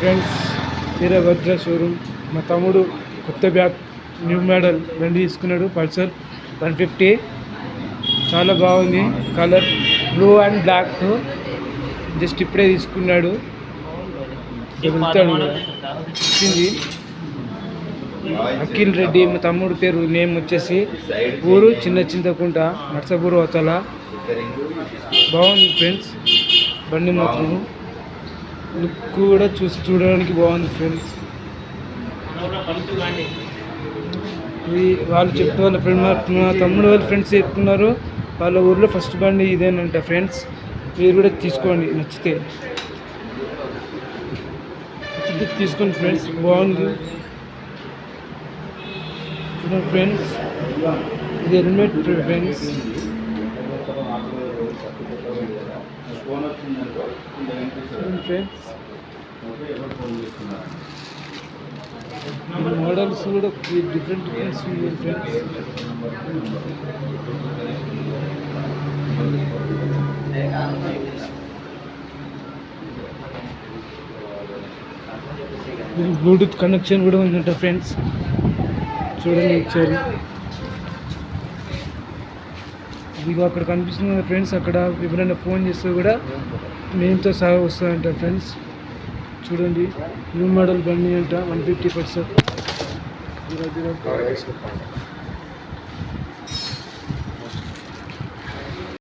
Friends Veerabhadra showroom. మా తమ్ముడు కొత్త బ్యాగ్ న్యూ మోడల్ బండి తీసుకున్నాడు, పల్సర్ 150. చాలా బాగుంది, colour blue and black. Just ఇప్పుడే తీసుకున్నాడు, వెళ్తాడు. వచ్చింది అఖిల్ రెడ్డి మా తమ్ముడు పేరు. నేమ్ వచ్చేసి ఊరు చిన్న చింతకుంట, నర్సాపూర్ అవతల. బాగుంది ఫ్రెండ్స్ బండి మాత్రం. లుక్ కూడా చూడడానికి బాగుంది ఫ్రెండ్స్. ఇది వాళ్ళు చెప్తే వాళ్ళ ఫ్రెండ్ మా తమ్ముడు వాళ్ళ ఫ్రెండ్స్ చెప్తున్నారు, వాళ్ళ ఊర్లో ఫస్ట్ బండి ఇదేనంట ఫ్రెండ్స్. మీరు కూడా తీసుకోండి, నచ్చితే తీసుకోండి ఫ్రెండ్స్, బాగుంది చూడండి ఫ్రెండ్స్. ఇది హెల్మెట్ ఫ్రెండ్స్. ఫ్రెండ్స్ మోడల్స్ కూడా డిఫరెంట్ ఫ్రెండ్స్. బ్లూటూత్ కనెక్షన్ కూడా ఉందంట ఫ్రెండ్స్, చూడండి ఒకసారి. ఇదిగో అక్కడ కనిపిస్తుంది కదా ఫ్రెండ్స్, అక్కడ ఎవరైనా ఫోన్ చేస్తే కూడా నేమ్తో సహా వస్తుందంట ఫ్రెండ్స్. చూడండి న్యూ మోడల్ బండి అంట, 150%.